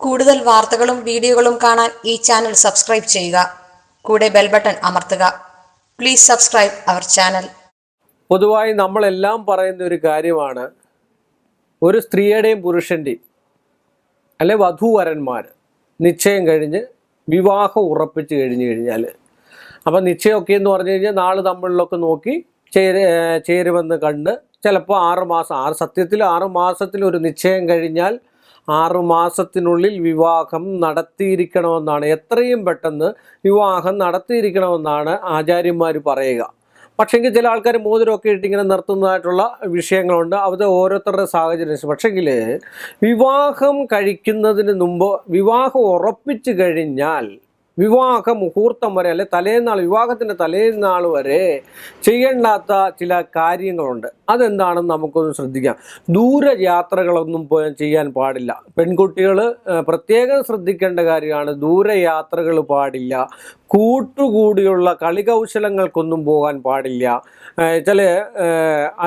കൂടുതൽ വാർത്തകളും വീഡിയോകളും കാണാൻ ഈ ചാനൽ സബ്സ്ക്രൈബ് ചെയ്യുക. കൂടെ ബെൽ ബട്ടൺ അമർത്തുക. Please subscribe our channel. പൊതുവായി നമ്മളെല്ലാം പറയുന്ന ഒരു കാര്യമാണ്, ഒരു സ്ത്രീയുടെയും പുരുഷൻ്റെയും അല്ലെ വധൂവരന്മാർ നിശ്ചയം കഴിഞ്ഞ് വിവാഹം ഉറപ്പിച്ച് കഴിഞ്ഞാൽ, അപ്പം നിശ്ചയമൊക്കെ എന്ന് പറഞ്ഞു കഴിഞ്ഞാൽ നാളെ തമ്മിലൊക്കെ നോക്കി ചേരുമെന്ന് കണ്ട് ചിലപ്പോൾ 6 മാസം സത്യത്തിൽ 6 മാസത്തിൽ ഒരു നിശ്ചയം കഴിഞ്ഞാൽ 6 മാസത്തിനുള്ളിൽ വിവാഹം നടത്തിയിരിക്കണമെന്നാണ്, എത്രയും പെട്ടെന്ന് വിവാഹം നടത്തിയിരിക്കണമെന്നാണ് ആചാര്യന്മാർ പറയുക. പക്ഷേങ്കിൽ ചില ആൾക്കാർ മോതിരമൊക്കെ ഇട്ട് ഇങ്ങനെ നിർത്തുന്നതായിട്ടുള്ള വിഷയങ്ങളുണ്ട്. അത് ഓരോരുത്തരുടെ സാഹചര്യം. പക്ഷേങ്കിൽ വിവാഹം കഴിക്കുന്നതിന് മുമ്പ് വിവാഹം ഉറപ്പിച്ചു കഴിഞ്ഞാൽ വിവാഹ മുഹൂർത്തം വരെ അല്ലെ തലേന്നാൾ, വിവാഹത്തിൻ്റെ തലേന്നാൾ വരെ ചെയ്യേണ്ടാത്ത ചില കാര്യങ്ങളുണ്ട്. അതെന്താണെന്ന് നമുക്കൊന്ന് ശ്രദ്ധിക്കാം. ദൂരയാത്രകളൊന്നും ചെയ്യാൻ പാടില്ല. പെൺകുട്ടികൾ പ്രത്യേകം ശ്രദ്ധിക്കേണ്ട കാര്യമാണ്. ദൂരയാത്രകൾ പാടില്ല. കൂട്ടുകൂടിയുള്ള കളികൗശലങ്ങൾക്കൊന്നും പോകാൻ പാടില്ല. ചില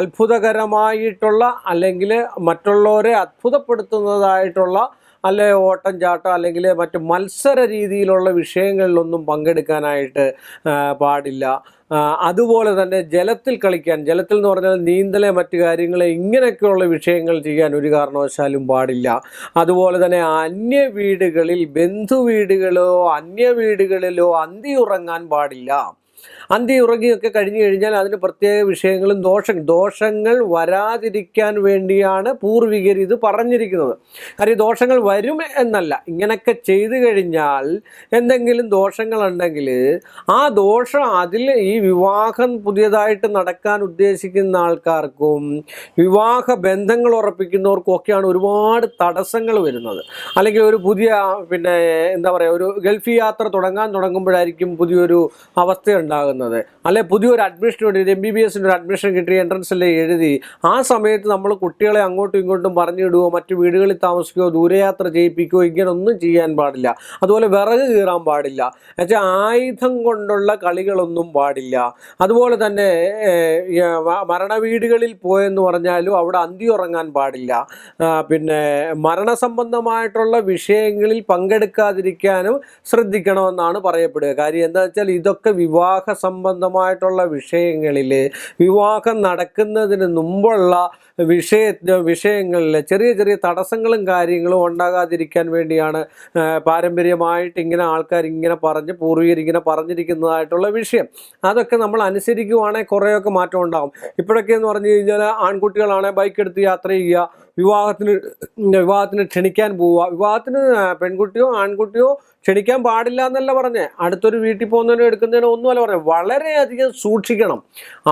അത്ഭുതകരമായിട്ടുള്ള അല്ലെങ്കിൽ മറ്റുള്ളവരെ അത്ഭുതപ്പെടുത്തുന്നതായിട്ടുള്ള അല്ലെ ഓട്ടം ചാട്ടം അല്ലെങ്കിൽ മറ്റ് മത്സര രീതിയിലുള്ള വിഷയങ്ങളിലൊന്നും പങ്കെടുക്കാനായിട്ട് പാടില്ല. അതുപോലെ തന്നെ ജലത്തിൽ കളിക്കാൻ, ജലത്തിൽ എന്ന് പറഞ്ഞാൽ നീന്തലെ മറ്റു കാര്യങ്ങൾ, ഇങ്ങനെയൊക്കെയുള്ള വിഷയങ്ങൾ ചെയ്യാൻ ഒരു കാരണവശാലും പാടില്ല. അതുപോലെ തന്നെ അന്യ വീടുകളിൽ, ബന്ധു വീടുകളോ അന്യ വീടുകളിലോ അന്തി ഉറങ്ങാൻ പാടില്ല. അന്തി ഉറങ്ങിയൊക്കെ കഴിഞ്ഞു കഴിഞ്ഞാൽ അതിന് പ്രത്യേക വിഷയങ്ങളും ദോഷങ്ങൾ വരാതിരിക്കാൻ വേണ്ടിയാണ് പൂർവികർ ഇത് പറഞ്ഞിരിക്കുന്നത്. കാര്യം ദോഷങ്ങൾ വരും എന്നല്ല, ഇങ്ങനെയൊക്കെ ചെയ്തു കഴിഞ്ഞാൽ എന്തെങ്കിലും ദോഷങ്ങളുണ്ടെങ്കിൽ ആ ദോഷം അതിൽ ഈ വിവാഹം പുതിയതായിട്ട് നടക്കാൻ ഉദ്ദേശിക്കുന്ന ആൾക്കാർക്കും വിവാഹ ബന്ധങ്ങൾ ഉറപ്പിക്കുന്നവർക്കും ഒക്കെയാണ് ഒരുപാട് തടസ്സങ്ങൾ വരുന്നത്. അല്ലെങ്കിൽ ഒരു പുതിയ എന്താ പറയുക, ഒരു ഗൾഫ് യാത്ര തുടങ്ങുമ്പോഴായിരിക്കും പുതിയൊരു അവസ്ഥ ഉണ്ടാകുന്നത്. അല്ലെ പുതിയൊരു അഡ്മിഷൻ വേണ്ടി MBBS-ന് ഒരു അഡ്മിഷൻ കിട്ടി, എൻട്രൻസിൽ എഴുതി, ആ സമയത്ത് നമ്മൾ കുട്ടികളെ അങ്ങോട്ടും ഇങ്ങോട്ടും പറഞ്ഞിടുകയോ മറ്റു വീടുകളിൽ താമസിക്കുകയോ ദൂരയാത്ര ചെയ്യിപ്പിക്കുകയോ ഇങ്ങനൊന്നും ചെയ്യാൻ പാടില്ല. അതുപോലെ വിറക് കീറാൻ പാടില്ല. എന്നുവെച്ചാൽ ആയുധം കൊണ്ടുള്ള കളികളൊന്നും പാടില്ല. അതുപോലെ തന്നെ മരണവീടുകളിൽ പോയെന്ന് പറഞ്ഞാലും അവിടെ അന്തി ഉറങ്ങാൻ പാടില്ല. മരണസംബന്ധമായിട്ടുള്ള വിഷയങ്ങളിൽ പങ്കെടുക്കാതിരിക്കാനും ശ്രദ്ധിക്കണമെന്നാണ് പറയപ്പെടുക. കാര്യം എന്താ വെച്ചാൽ ഇതൊക്കെ വിവാഹ സംബന്ധമായിട്ടുള്ള വിഷയങ്ങളിൽ, വിവാഹം നടക്കുന്നതിന് മുമ്പുള്ള വിഷയങ്ങളിൽ ചെറിയ ചെറിയ തടസ്സങ്ങളും കാര്യങ്ങളും ഉണ്ടാകാതിരിക്കാൻ വേണ്ടിയാണ് പാരമ്പര്യമായിട്ട് ഇങ്ങനെ ആൾക്കാർ ഇങ്ങനെ പറഞ്ഞ് പൂർവികരിങ്ങനെ പറഞ്ഞിരിക്കുന്നതായിട്ടുള്ള വിഷയം. അതൊക്കെ നമ്മൾ അനുസരിക്കുവാണെങ്കിൽ കുറേയൊക്കെ മാറ്റം ഉണ്ടാകും. ഇപ്പോഴൊക്കെ എന്ന് പറഞ്ഞു കഴിഞ്ഞാൽ ആൺകുട്ടികളാണെങ്കിൽ ബൈക്ക് എടുത്ത് യാത്ര ചെയ്യുക, വിവാഹത്തിന് ക്ഷണിക്കാൻ പോവുക. വിവാഹത്തിന് പെൺകുട്ടിയോ ആൺകുട്ടിയോ ക്ഷണിക്കാൻ പാടില്ല എന്നല്ല പറഞ്ഞേ, അടുത്തൊരു വീട്ടിൽ പോകുന്നതിനോ എടുക്കുന്നതിനോ ഒന്നുമല്ല പറഞ്ഞത്. വളരെയധികം സൂക്ഷിക്കണം.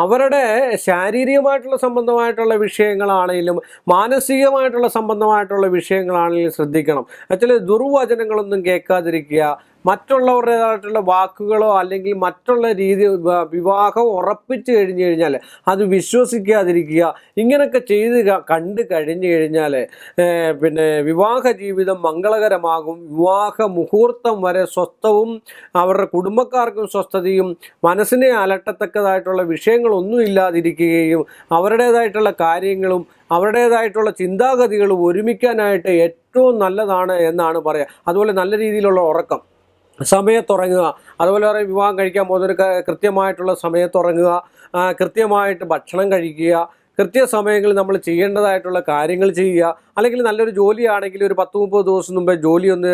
അവരുടെ ശാരീരികമായിട്ടുള്ള സംബന്ധമായിട്ടുള്ള വിഷയങ്ങളാണെങ്കിലും മാനസികമായിട്ടുള്ള സംബന്ധമായിട്ടുള്ള വിഷയങ്ങളാണെങ്കിലും ശ്രദ്ധിക്കണം. ആക്ച്വലി ദുർവചനങ്ങളൊന്നും കേൾക്കാതിരിക്കുക, മറ്റുള്ളവരുടേതായിട്ടുള്ള വാക്കുകളോ അല്ലെങ്കിൽ മറ്റുള്ള രീതി, വിവാഹം ഉറപ്പിച്ചു കഴിഞ്ഞാൽ അത് വിശ്വസിക്കാതിരിക്കുക. ഇങ്ങനെയൊക്കെ ചെയ്ത് കണ്ടു കഴിഞ്ഞു കഴിഞ്ഞാൽ വിവാഹ ജീവിതം മംഗളകരമാകും. വിവാഹ മുഹൂർത്തം വരെ സ്വസ്ഥവും അവരുടെ കുടുംബക്കാർക്കും സ്വസ്ഥതയും മനസ്സിനെ അലട്ടത്തക്കതായിട്ടുള്ള വിഷയങ്ങളൊന്നും ഇല്ലാതിരിക്കുകയും അവരുടേതായിട്ടുള്ള കാര്യങ്ങളും അവരുടേതായിട്ടുള്ള ചിന്താഗതികളും ഒരുമിക്കാനായിട്ട് ഏറ്റവും നല്ലതാണ് എന്നാണ് പറയുക. അതുപോലെ നല്ല രീതിയിലുള്ള ഉറക്കം, സമയത്തുറങ്ങുക. അതുപോലെ പറയും വിവാഹം കഴിക്കാൻ പോകുന്നൊരു കൃത്യമായിട്ടുള്ള സമയത്തുറങ്ങുക, കൃത്യമായിട്ട് ഭക്ഷണം കഴിക്കുക, കൃത്യസമയങ്ങളിൽ നമ്മൾ ചെയ്യേണ്ടതായിട്ടുള്ള കാര്യങ്ങൾ ചെയ്യുക. അല്ലെങ്കിൽ നല്ലൊരു ജോലിയാണെങ്കിൽ ഒരു 10-30 ദിവസം മുമ്പേ ജോലി ഒന്ന്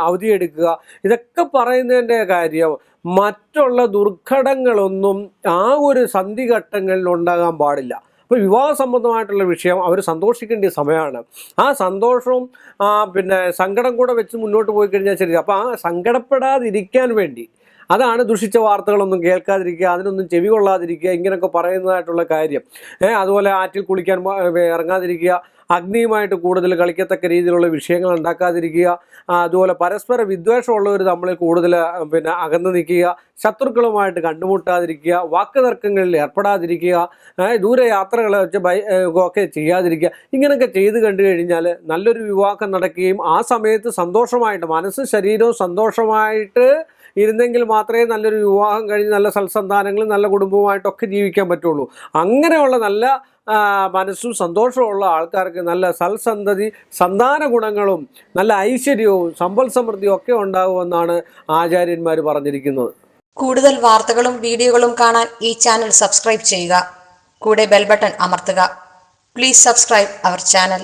അവധിയെടുക്കുക. ഇതൊക്കെ പറയുന്നതിൻ്റെ കാര്യം മറ്റുള്ള ദുർഘടങ്ങളൊന്നും ആ ഒരു സന്ധിഘട്ടങ്ങളിൽ ഉണ്ടാകാൻ പാടില്ല. അപ്പോൾ വിവാഹ സംബന്ധമായിട്ടുള്ള വിഷയം അവർ സന്തോഷിക്കേണ്ട സമയമാണ്. ആ സന്തോഷവും സങ്കടം കൂടെ വെച്ച് മുന്നോട്ട് പോയി കഴിഞ്ഞാൽ ശരി. അപ്പോൾ ആ സങ്കടപ്പെടാതിരിക്കാൻ വേണ്ടി, അതാണ് ദുഷിച്ച വാർത്തകളൊന്നും കേൾക്കാതിരിക്കുക, അതിനൊന്നും ചെവി കൊള്ളാതിരിക്കുക, ഇങ്ങനെയൊക്കെ പറയുന്നതായിട്ടുള്ള കാര്യം. അതുപോലെ ആറ്റിൽ കുളിക്കാൻ ഇറങ്ങാതിരിക്കുക, അഗ്നിയുമായിട്ട് കൂടുതൽ കളിക്കത്തക്ക രീതിയിലുള്ള വിഷയങ്ങൾ ഉണ്ടാക്കാതിരിക്കുക. അതുപോലെ പരസ്പര വിദ്വേഷമുള്ളവർ തമ്മിൽ കൂടുതൽ അകന്നു നിൽക്കുക, ശത്രുക്കളുമായിട്ട് കണ്ടുമുട്ടാതിരിക്കുക, വാക്കുതർക്കങ്ങളിൽ ഏർപ്പെടാതിരിക്കുക, ദൂരയാത്രകൾ വെച്ച് ഒക്കെ ചെയ്യാതിരിക്കുക. ഇങ്ങനെയൊക്കെ ചെയ്ത് കണ്ടു കഴിഞ്ഞാൽ നല്ലൊരു വിവാഹം നടക്കുകയും ആ സമയത്ത് സന്തോഷമായിട്ട് മനസ്സും ശരീരവും സന്തോഷമായിട്ട് ഇരുന്നെങ്കിൽ മാത്രമേ നല്ലൊരു വിവാഹം കഴിഞ്ഞ് നല്ല സൽസന്താനങ്ങളും നല്ല കുടുംബവുമായിട്ടൊക്കെ ജീവിക്കാൻ പറ്റുള്ളൂ. അങ്ങനെയുള്ള നല്ല മനസ്സും സന്തോഷമുള്ള ആൾക്കാർക്ക് നല്ല സൽസന്തതി, സന്താന ഗുണങ്ങളും നല്ല ഐശ്വര്യവും സമ്പൽ സമൃദ്ധിയും ഒക്കെ ഉണ്ടാകുമെന്നാണ് ആചാര്യന്മാർ പറഞ്ഞിരിക്കുന്നത്. കൂടുതൽ വാർത്തകളും വീഡിയോകളും കാണാൻ ഈ ചാനൽ സബ്സ്ക്രൈബ് ചെയ്യുക. കൂടെ ബെൽ ബട്ടൺ അമർത്തുക. Please subscribe our channel.